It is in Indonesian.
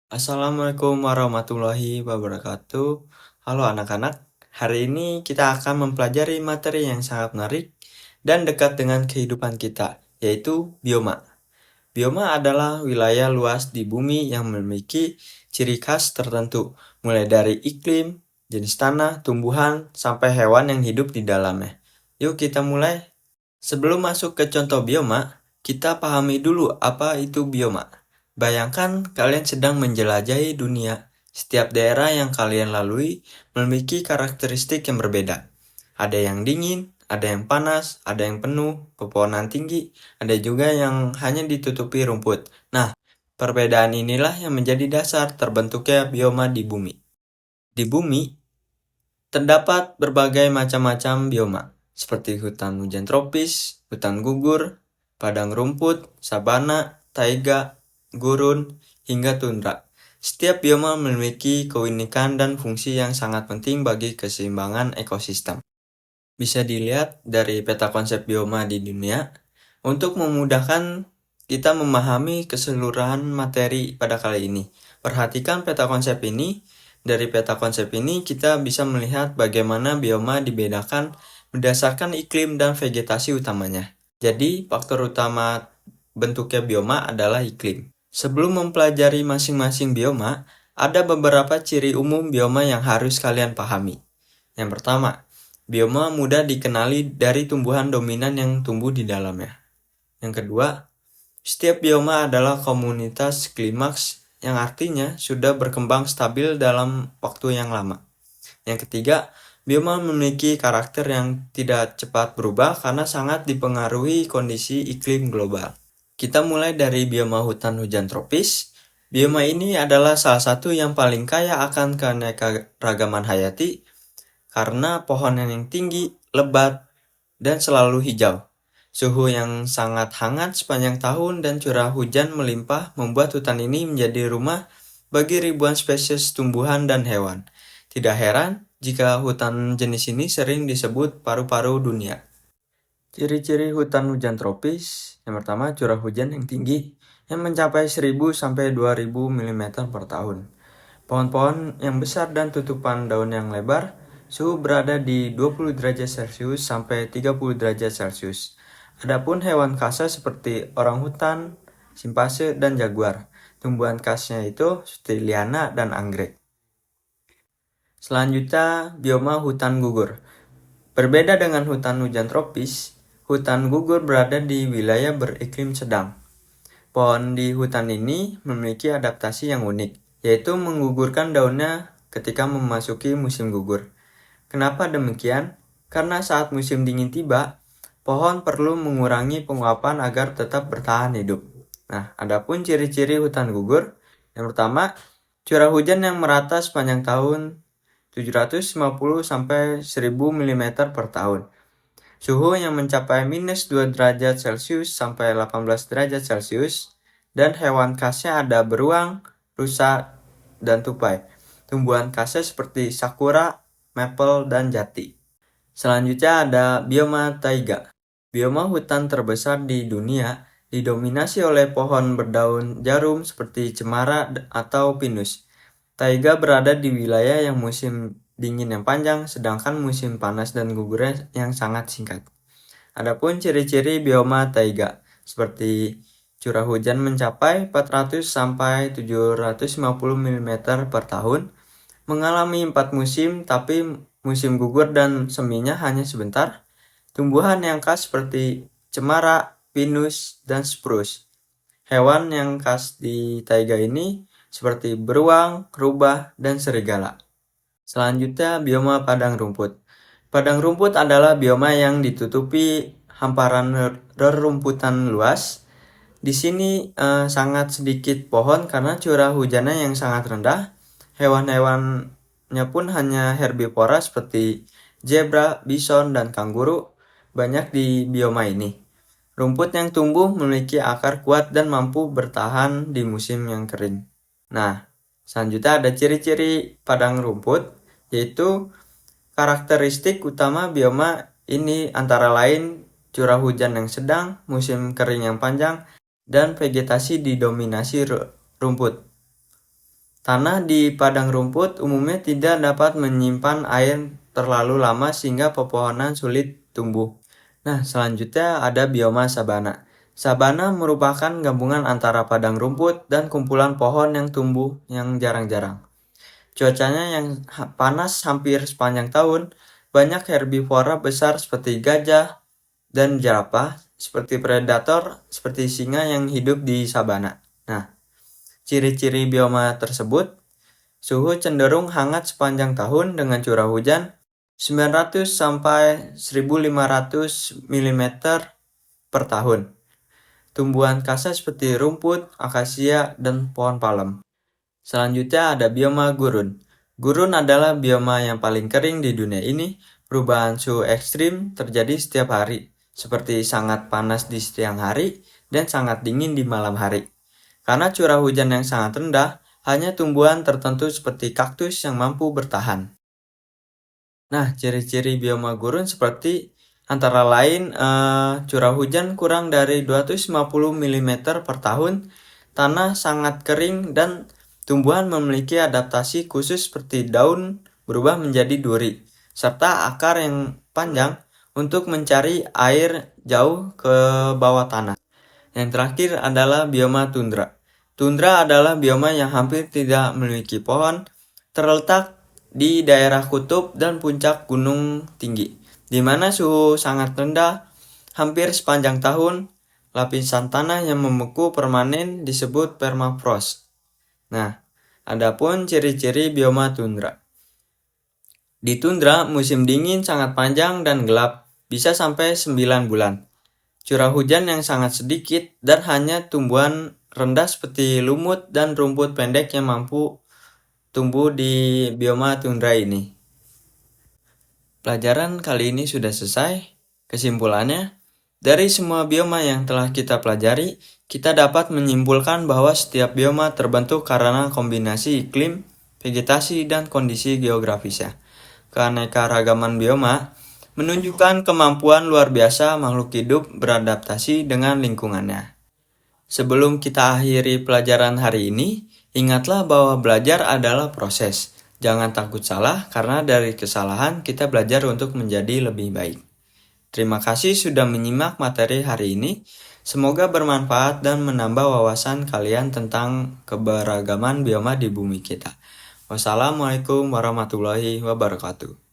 Assalamualaikum warahmatullahi wabarakatuh. Halo anak-anak, hari ini kita akan mempelajari materi yang sangat menarik dan dekat dengan kehidupan kita, yaitu bioma. Bioma adalah wilayah luas di bumi yang memiliki ciri khas tertentu, mulai dari iklim, jenis tanah, tumbuhan, sampai hewan yang hidup di dalamnya. Yuk kita mulai. Sebelum masuk ke contoh bioma, kita pahami dulu apa itu bioma. Bayangkan kalian sedang menjelajahi dunia. Setiap daerah yang kalian lalui memiliki karakteristik yang berbeda. Ada yang dingin, ada yang panas, ada yang penuh pepohonan tinggi, ada juga yang hanya ditutupi rumput. Nah, perbedaan inilah yang menjadi dasar terbentuknya bioma di bumi. Di bumi, terdapat berbagai macam-macam bioma, seperti hutan hujan tropis, hutan gugur, padang rumput, sabana, taiga, gurun, hingga tundra. Setiap bioma memiliki keunikan dan fungsi yang sangat penting bagi keseimbangan ekosistem. Bisa dilihat dari peta konsep bioma di dunia, untuk memudahkan kita memahami keseluruhan materi pada kali ini. Perhatikan peta konsep ini. Dari peta konsep ini kita bisa melihat bagaimana bioma dibedakan berdasarkan iklim dan vegetasi utamanya. Jadi, faktor utama bentuknya bioma adalah iklim. Sebelum mempelajari masing-masing bioma, ada beberapa ciri umum bioma yang harus kalian pahami. Yang pertama, bioma mudah dikenali dari tumbuhan dominan yang tumbuh di dalamnya. Yang kedua, setiap bioma adalah komunitas klimaks yang artinya sudah berkembang stabil dalam waktu yang lama. Yang ketiga, bioma memiliki karakter yang tidak cepat berubah karena sangat dipengaruhi kondisi iklim global. Kita mulai dari bioma hutan hujan tropis. Bioma ini adalah salah satu yang paling kaya akan keanekaragaman hayati karena pohon yang tinggi, lebat, dan selalu hijau. Suhu yang sangat hangat sepanjang tahun dan curah hujan melimpah membuat hutan ini menjadi rumah bagi ribuan spesies tumbuhan dan hewan. Tidak heran jika hutan jenis ini sering disebut paru-paru dunia. Ciri-ciri hutan hujan tropis, yang pertama curah hujan yang tinggi yang mencapai 1000 sampai 2000 mm per tahun. Pohon-pohon yang besar dan tutupan daun yang lebar, suhu berada di 20 derajat Celcius sampai 30 derajat Celcius. Adapun hewan khasnya seperti orangutan, simpase, dan jaguar. Tumbuhan khasnya itu seperti liana dan anggrek. Selanjutnya, bioma hutan gugur. Berbeda dengan hutan hujan tropis, hutan gugur berada di wilayah beriklim sedang. Pohon di hutan ini memiliki adaptasi yang unik, yaitu menggugurkan daunnya ketika memasuki musim gugur. Kenapa demikian? Karena saat musim dingin tiba, pohon perlu mengurangi penguapan agar tetap bertahan hidup. Nah, adapun ciri-ciri hutan gugur, yang pertama, curah hujan yang merata sepanjang tahun 750 sampai 1000 mm per tahun. Suhu yang mencapai minus 2 derajat Celcius sampai 18 derajat Celcius, dan hewan khasnya ada beruang, rusa, dan tupai. Tumbuhan khasnya seperti sakura, maple, dan jati. Selanjutnya ada bioma taiga. Bioma hutan terbesar di dunia didominasi oleh pohon berdaun jarum seperti cemara atau pinus. Taiga berada di wilayah yang musim dingin yang panjang, sedangkan musim panas dan gugurnya yang sangat singkat. Adapun ciri-ciri bioma taiga, seperti curah hujan mencapai 400 sampai 750 mm per tahun, mengalami 4 musim, tapi musim gugur dan seminya hanya sebentar. Tumbuhan yang khas seperti cemara, pinus, dan spruce. Hewan yang khas di taiga ini seperti beruang, rubah, dan serigala. Selanjutnya, bioma padang rumput. Padang rumput adalah bioma yang ditutupi hamparan rerumputan luas. Di sini sangat sedikit pohon karena curah hujannya yang sangat rendah. Hewan-hewannya pun hanya herbivora seperti zebra, bison, dan kanguru banyak di bioma ini. Rumput yang tumbuh memiliki akar kuat dan mampu bertahan di musim yang kering. Nah, selanjutnya ada ciri-ciri padang rumput, yaitu karakteristik utama bioma ini antara lain curah hujan yang sedang, musim kering yang panjang, dan vegetasi didominasi rumput. Tanah di padang rumput umumnya tidak dapat menyimpan air terlalu lama sehingga pepohonan sulit tumbuh. Nah, selanjutnya ada bioma sabana. Sabana merupakan gabungan antara padang rumput dan kumpulan pohon yang tumbuh yang jarang-jarang. Cuacanya yang panas hampir sepanjang tahun, banyak herbivora besar seperti gajah dan jerapah, seperti predator seperti singa yang hidup di sabana. Nah, ciri-ciri bioma tersebut, suhu cenderung hangat sepanjang tahun dengan curah hujan 900 sampai 1500 mm per tahun. Tumbuhan khasnya seperti rumput, akasia, dan pohon palem. Selanjutnya ada bioma gurun. Gurun adalah bioma yang paling kering di dunia ini. Perubahan suhu ekstrim terjadi setiap hari, seperti sangat panas di siang hari dan sangat dingin di malam hari. Karena curah hujan yang sangat rendah, hanya tumbuhan tertentu seperti kaktus yang mampu bertahan. Nah, ciri-ciri bioma gurun seperti antara lain curah hujan kurang dari 250 mm per tahun, tanah sangat kering, dan tumbuhan memiliki adaptasi khusus seperti daun berubah menjadi duri, serta akar yang panjang untuk mencari air jauh ke bawah tanah. Yang terakhir adalah bioma tundra. Tundra adalah bioma yang hampir tidak memiliki pohon, terletak di daerah kutub dan puncak gunung tinggi, di mana suhu sangat rendah hampir sepanjang tahun. Lapisan tanah yang membeku permanen disebut permafrost. Nah, adapun ciri-ciri bioma tundra. Di tundra, musim dingin sangat panjang dan gelap, bisa sampai 9 bulan. Curah hujan yang sangat sedikit dan hanya tumbuhan rendah seperti lumut dan rumput pendek yang mampu tumbuh di bioma tundra ini. Pelajaran kali ini sudah selesai. Kesimpulannya, dari semua bioma yang telah kita pelajari, kita dapat menyimpulkan bahwa setiap bioma terbentuk karena kombinasi iklim, vegetasi, dan kondisi geografisnya. Keanekaragaman bioma menunjukkan kemampuan luar biasa makhluk hidup beradaptasi dengan lingkungannya. Sebelum kita akhiri pelajaran hari ini, ingatlah bahwa belajar adalah proses. Jangan takut salah, karena dari kesalahan kita belajar untuk menjadi lebih baik. Terima kasih sudah menyimak materi hari ini. Semoga bermanfaat dan menambah wawasan kalian tentang keberagaman bioma di bumi kita. Wassalamualaikum warahmatullahi wabarakatuh.